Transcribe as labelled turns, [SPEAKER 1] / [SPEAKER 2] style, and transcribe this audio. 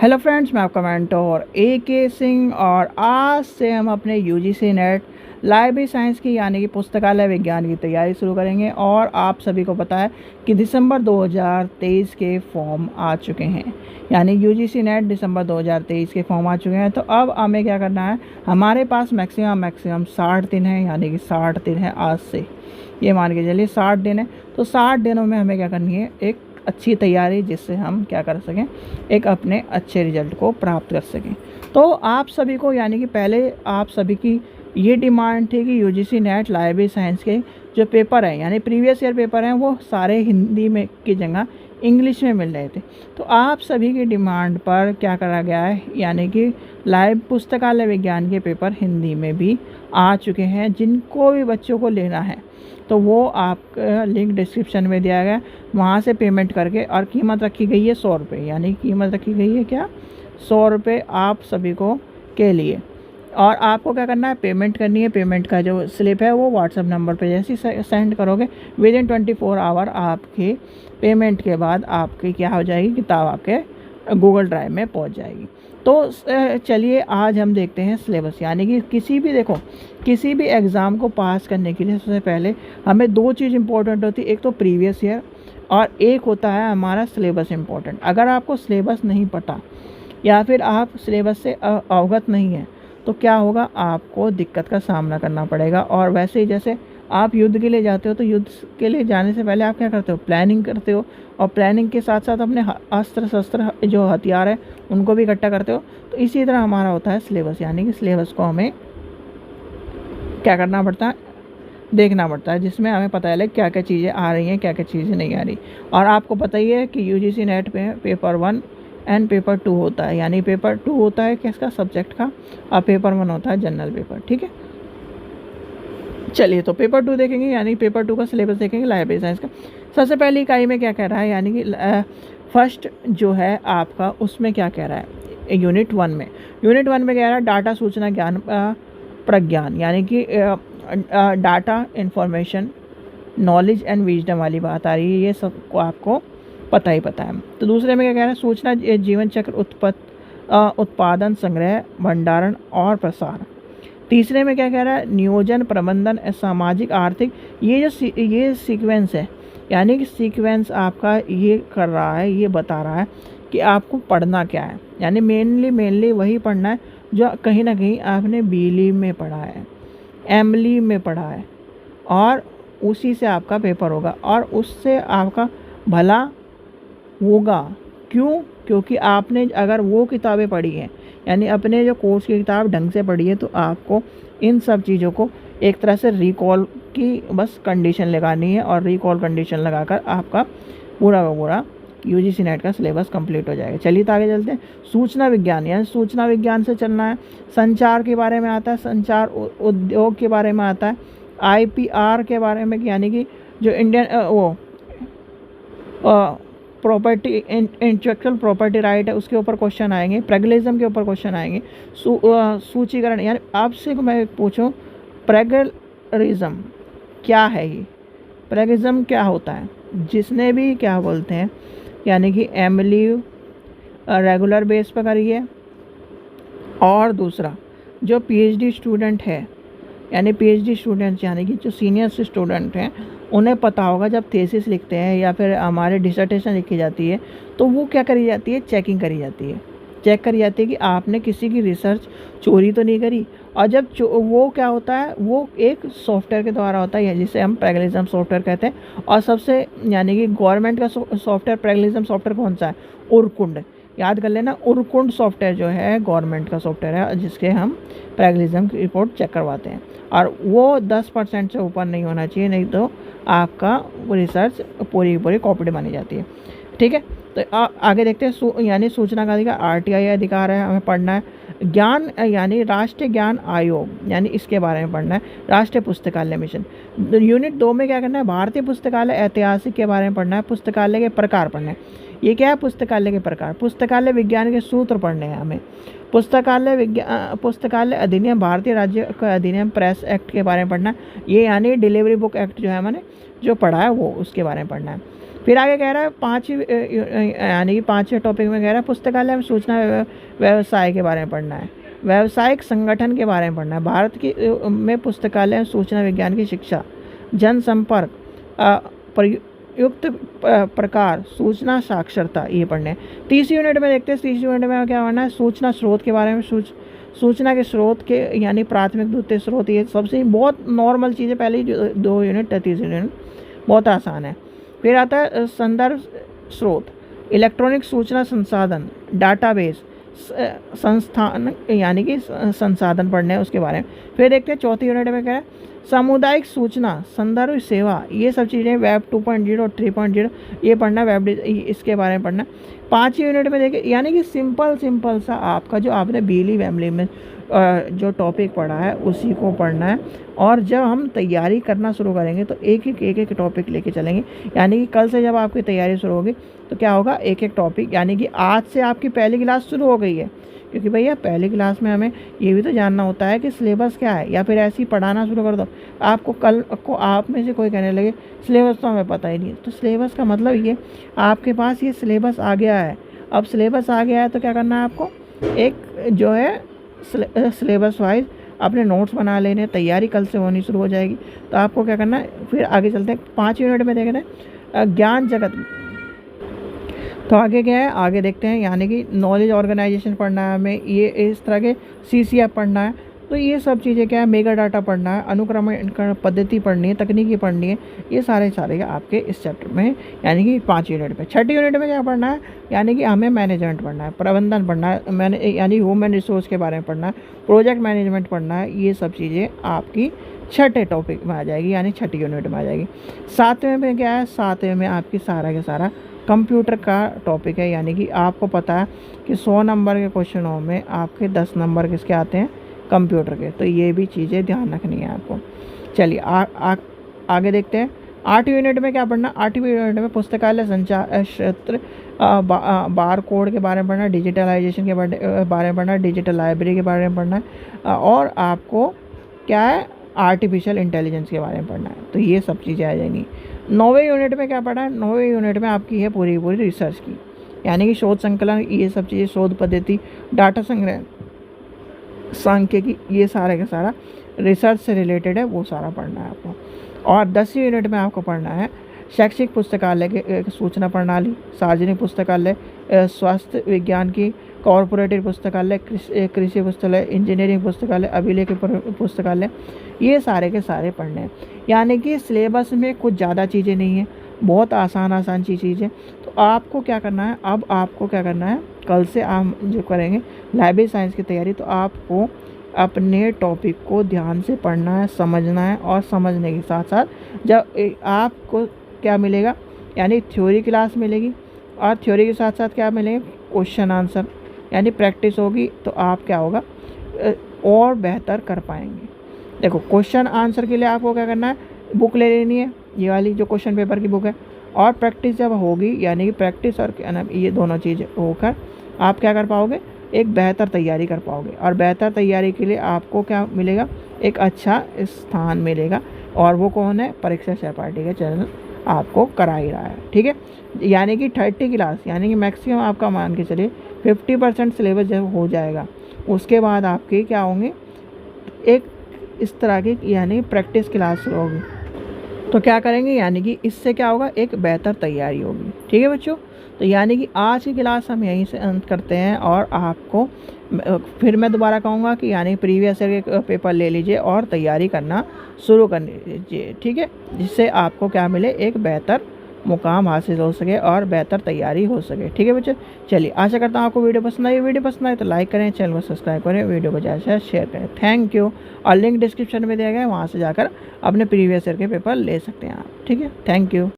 [SPEAKER 1] Hello friends, मैं आपका mentor AK Singh और आज से हम अपने UGC नेट लाइब्रेरी साइंस की यानी कि पुस्तकालय विज्ञान की तैयारी शुरू करेंगे। और आप सभी को पता है कि दिसंबर 2023 के फॉर्म आ चुके हैं, यानी UGC नेट दिसंबर 2023 के फॉर्म आ चुके हैं। तो अब हमें क्या करना है, हमारे पास मैक्सिमम 60 दिन है, यानी कि 60 दिन है आज से, ये मान के चलिए 60 दिन है। तो 60 दिनों में हमें क्या करनी है, एक अच्छी तैयारी, जिससे हम क्या कर सकें, एक अपने अच्छे रिजल्ट को प्राप्त कर सकें। तो आप सभी को, यानी कि पहले आप सभी की ये डिमांड थी कि UGC नेट लाइब्रेरी साइंस के जो पेपर हैं, यानी प्रीवियस ईयर पेपर हैं, वो सारे हिंदी में की जगह इंग्लिश में मिल रहे थे। तो आप सभी की डिमांड पर क्या करा गया है, यानी कि लाइव पुस्तकालय विज्ञान के पेपर हिंदी में भी आ चुके हैं। जिनको भी बच्चों को लेना है तो वो आपका लिंक डिस्क्रिप्शन में दिया गया, वहाँ से पेमेंट करके, और कीमत रखी गई है 100 रुपये, यानी कीमत रखी गई है क्या, 100 रुपये आप सभी को के लिए। और आपको क्या करना है, पेमेंट करनी है। पेमेंट का जो स्लिप है वो व्हाट्सएप नंबर पे जैसे ही सेंड करोगे, विद इन 24 आवर आपके पेमेंट के बाद आपकी क्या हो जाएगी, किताब आपके गूगल ड्राइव में पहुंच जाएगी। तो चलिए आज हम देखते हैं सिलेबस, यानी कि किसी भी एग्ज़ाम को पास करने के लिए सबसे पहले हमें दो चीज़ इंपॉर्टेंट होती है, एक तो प्रीवियस ईयर और एक होता है हमारा सिलेबस इम्पोर्टेंट। अगर आपको सिलेबस नहीं पता या फिर आप सिलेबस से अवगत नहीं है तो क्या होगा, आपको दिक्कत का सामना करना पड़ेगा। और वैसे ही जैसे आप युद्ध के लिए जाते हो तो युद्ध के लिए जाने से पहले आप क्या करते हो, प्लानिंग करते हो, और प्लानिंग के साथ साथ अपने अस्त्र शस्त्र जो हथियार है उनको भी इकट्ठा करते हो। तो इसी तरह हमारा होता है सिलेबस, यानी कि सिलेबस को हमें क्या करना पड़ता है, देखना पड़ता है, जिसमें हमें पता है क्या क्या चीज़ें आ रही हैं, क्या क्या चीज़ें नहीं आ रही। और आपको पता ही है कि UGC नेट पे पेपर 1 एंड पेपर 2 होता है, यानी पेपर 2 होता है किसका, सब्जेक्ट का, और पेपर 1 होता है जनरल पेपर। ठीक है, चलिए तो पेपर 2 देखेंगे, यानी पेपर 2 का सिलेबस देखेंगे लाइब्रेरी साइंस का। सबसे पहली इकाई में क्या कह रहा है, यानी कि फर्स्ट जो है आपका, उसमें क्या कह रहा है, यूनिट 1 में कह रहा है डाटा सूचना ज्ञान प्रज्ञान, यानी कि data information knowledge and wisdom वाली बात आ रही है। ये सबको आपको पता है। तो दूसरे में क्या कह रहा है, सूचना जीवन चक्र उत्पादन संग्रह भंडारण और प्रसार। तीसरे में क्या कह रहा है, नियोजन प्रबंधन सामाजिक आर्थिक। ये सीक्वेंस है, यानी कि सीक्वेंस आपका ये कर रहा है, ये बता रहा है कि आपको पढ़ना क्या है। यानी मेनली वही पढ़ना है जो कहीं ना कहीं आपने BLE में पढ़ा है, MLE में पढ़ा है, और उसी से आपका पेपर होगा और उससे आपका भला होगा। क्यों? क्योंकि आपने अगर वो किताबें पढ़ी हैं, यानी अपने जो कोर्स की किताब ढंग से पढ़ी है, तो आपको इन सब चीज़ों को एक तरह से रिकॉल की बस कंडीशन लगानी है, और रिकॉल कंडीशन लगाकर आपका पूरा का पूरा UGC नेट का सिलेबस कंप्लीट हो जाएगा। चलिए तो आगे चलते हैं। सूचना विज्ञान, यानी सूचना विज्ञान से चलना है। संचार के बारे में आता है, संचार उद्योग के बारे में आता है, IPR के बारे में, यानी कि जो Indian property intellectual property right है, उसके ऊपर क्वेश्चन आएंगे। प्रेगलिज्म के ऊपर क्वेश्चन आएंगे। सूचीकरण, यानी आपसे मैं पूछूं प्रेगलिज्म क्या है, ये प्रेगलिज्म क्या होता है, जिसने भी क्या बोलते हैं, यानी कि MLE रेगुलर बेस पर करिए। और दूसरा जो PhD स्टूडेंट है, यानी PhD स्टूडेंट्स, यानी कि जो सीनियर स्टूडेंट हैं, उन्हें पता होगा जब थीसिस लिखते हैं या फिर हमारे डिसर्टेशन लिखी जाती है, तो वो क्या करी जाती है, चेक करी जाती है कि आपने किसी की रिसर्च चोरी तो नहीं करी। और जब वो क्या होता है, वो एक सॉफ्टवेयर के द्वारा होता है, जिसे हम प्रेगलिज्म सॉफ्टवेयर कहते हैं। और सबसे, यानी कि गवर्नमेंट का सॉफ्टवेयर प्रेगलिज्म सॉफ्टवेयर कौन सा है, उरकुंड, याद कर लेना। उरकुंड सॉफ्टवेयर जो है गवर्नमेंट का सॉफ्टवेयर है, जिसके हम प्रेगलिज्म की रिपोर्ट चेक करवाते हैं। और वो 10% से ऊपर नहीं होना चाहिए, नहीं तो आपका रिसर्च पूरी कॉपी मानी जाती है। ठीक है, तो आगे देखते हैं। यानी सूचना का अधिकार, RTI अधिकार है, हमें पढ़ना है। ज्ञान, यानी राष्ट्रीय ज्ञान आयोग, यानी इसके बारे में पढ़ना है। राष्ट्रीय पुस्तकालय मिशन। यूनिट 2 में क्या करना है, भारतीय पुस्तकालय ऐतिहासिक के बारे में पढ़ना है। पुस्तकालय के प्रकार पढ़ने हैं। ये क्या है, पुस्तकालय के प्रकार। पुस्तकालय विज्ञान के सूत्र पढ़ने हैं हमें। पुस्तकालय अधिनियम, भारतीय राज्य का अधिनियम, प्रेस एक्ट के बारे में पढ़ना है। ये यानी डिलीवरी बुक एक्ट जो है मैंने जो पढ़ा है वो उसके बारे में पढ़ना है। फिर आगे कह रहा है यानी कि 5वें टॉपिक में कह रहा है पुस्तकालय में सूचना व्यवसाय के बारे में पढ़ना है, व्यावसायिक संगठन के बारे में पढ़ना है, भारत की में पुस्तकालय में सूचना विज्ञान की शिक्षा, जनसंपर्क, प्रयुक्त प्रकार, सूचना साक्षरता, ये पढ़ने हैं। 30 यूनिट में देखते हैं, 30 यूनिट में क्या पढ़ना है, सूचना स्रोत के बारे में, सूचना के स्रोत के यानी प्राथमिक द्वितीय स्रोत, ये सबसे बहुत नॉर्मल चीज़ें, पहले ही 2 यूनिट 30 यूनिट बहुत आसान है। फिर आता है संदर्भ स्रोत, इलेक्ट्रॉनिक सूचना संसाधन, डाटाबेस, संस्थान यानी कि संसाधन पढ़ने हैं उसके बारे में। फिर देखते हैं 4थी यूनिट में क्या है, सामुदायिक सूचना संदर्भ सेवा, ये सब चीज़ें वेब 2.0 और 3.0 ये पढ़ना, वेब इसके बारे में पढ़ना। 5वीं यूनिट में देखिए यानी कि सिंपल सा आपका जो आपने बिजली फैमिली में जो टॉपिक पढ़ा है उसी को पढ़ना है। और जब हम तैयारी करना शुरू करेंगे तो एक टॉपिक लेके चलेंगे, यानी कि कल से जब आपकी तैयारी शुरू होगी तो क्या होगा, एक टॉपिक, यानी कि आज से आपकी पहली क्लास शुरू हो गई है, क्योंकि भैया पहली क्लास में हमें ये भी तो जानना होता है कि सिलेबस क्या है, या फिर ऐसे ही पढ़ाना शुरू कर दो। आपको कल को आप में से कोई कहने लगे सिलेबस तो हमें पता ही नहीं, तो सिलेबस का मतलब ये आपके पास ये सिलेबस आ गया है। अब सिलेबस आ गया है तो क्या करना है आपको, एक जो है सिलेबस वाइज अपने नोट्स बना लेने, तैयारी कल से होनी शुरू हो जाएगी। तो आपको क्या करना है, फिर आगे चलते हैं 5 यूनिट में देखना है ज्ञान जगत। तो आगे क्या है, आगे देखते हैं, यानी कि नॉलेज ऑर्गेनाइजेशन पढ़ना है हमें, ये इस तरह के CCF पढ़ना है। तो ये सब चीज़ें क्या है, मेगा डाटा पढ़ना है, अनुक्रमण पद्धति पढ़नी है, तकनीकी पढ़नी है, ये सारे आपके इस चैप्टर में यानी कि 5 यूनिट में। 6ठी यूनिट में क्या पढ़ना है, यानी कि हमें मैनेजमेंट पढ़ना है, प्रबंधन पढ़ना है, यानी ह्यूमन रिसोर्स के बारे में पढ़ना है, प्रोजेक्ट मैनेजमेंट पढ़ना है। ये सब चीज़ें आपकी 6ठे टॉपिक में आ जाएगी, यानी 6ठी यूनिट में आ जाएगी। 7वें में क्या है, 7वें में आपकी सारा के सारा कंप्यूटर का टॉपिक है, यानी कि आपको पता है कि 100 नंबर के क्वेश्चनों में आपके 10 नंबर किसके आते हैं, कंप्यूटर के। तो ये भी चीज़ें ध्यान रखनी है आपको। चलिए आगे देखते हैं 8वीं यूनिट में क्या पढ़ना। 8वीं यूनिट में पुस्तकालय संचार क्षेत्र, बार कोड के बारे में पढ़ना, डिजिटलाइजेशन के बारे में पढ़ना, डिजिटल लाइब्रेरी के बारे में पढ़ना है, और आपको क्या है, आर्टिफिशियल इंटेलिजेंस के बारे में पढ़ना है। तो ये सब चीज़ें आ जाएंगी। 9वें यूनिट में क्या पढ़ा है, 9वें यूनिट में आपकी है पूरी रिसर्च की, यानी कि शोध संकलन, ये सब चीज़ें, शोध पद्धति, डाटा संग्रह, सांख्यिकी, ये सारा का सारा रिसर्च से रिलेटेड है, वो सारा पढ़ना है आपको। और 10वीं यूनिट में आपको पढ़ना है शैक्षिक पुस्तकालय के सूचना प्रणाली, सार्वजनिक पुस्तकालय, स्वास्थ्य विज्ञान की, कॉरपोरेटिव पुस्तकालय, कृषि पुस्तकालय, इंजीनियरिंग पुस्तकालय, अभिलेख पुस्तकालय, ये सारे के सारे पढ़ने हैं। यानी कि सिलेबस में कुछ ज़्यादा चीज़ें नहीं है, बहुत आसान चीज़ें। तो आपको क्या करना है, अब आपको क्या करना है, कल से आप जो करेंगे लाइब्रेरी साइंस की तैयारी, तो आपको अपने टॉपिक को ध्यान से पढ़ना है, समझना है, और समझने के साथ साथ जब आपको क्या मिलेगा, यानी थ्योरी क्लास मिलेगी, और थ्योरी के साथ साथ क्या मिलेंगे, क्वेश्चन आंसर, यानी प्रैक्टिस होगी, तो आप क्या होगा और बेहतर कर पाएंगे। देखो क्वेश्चन आंसर के लिए आपको क्या करना है, बुक ले लेनी है, ये वाली जो क्वेश्चन पेपर की बुक है, और प्रैक्टिस जब होगी, यानी कि प्रैक्टिस और क्या नाम, ये दोनों चीज़ होकर आप क्या कर पाओगे, एक बेहतर तैयारी कर पाओगे। और बेहतर तैयारी के लिए आपको क्या मिलेगा, एक अच्छा स्थान मिलेगा, और वो कौन है, परीक्षा सहपाठी का चैनल आपको करा ही रहा है। ठीक है, यानी कि 30 क्लास, यानी कि मैक्सिमम आपका मान के चलिए 50% सिलेबस जब हो जाएगा, उसके बाद आपके क्या होंगे, एक इस तरह की यानी प्रैक्टिस क्लास शुरू होगी। तो क्या करेंगे, यानी कि इससे क्या होगा, एक बेहतर तैयारी होगी। ठीक है बच्चों, तो यानी कि आज की क्लास हम यहीं से अंत करते हैं, और आपको फिर मैं दोबारा कहूँगा कि यानी प्रीवियस ईयर के पेपर ले लीजिए और तैयारी करना शुरू कर लीजिए। ठीक है, जिससे आपको क्या मिले, एक बेहतर मुकाम हासिल हो सके और बेहतर तैयारी हो सके। ठीक है बच्चों, चलिए आशा करता हूँ आपको वीडियो पसंद आई। वीडियो पसंद आए तो लाइक करें, चैनल को सब्सक्राइब करें, वीडियो को ज़्यादा से शेयर करें। Thank you. और लिंक डिस्क्रिप्शन में दिया गया है, वहाँ से जाकर अपने प्रीवियस ईयर के पेपर ले सकते हैं आप। ठीक है, थैंक यू।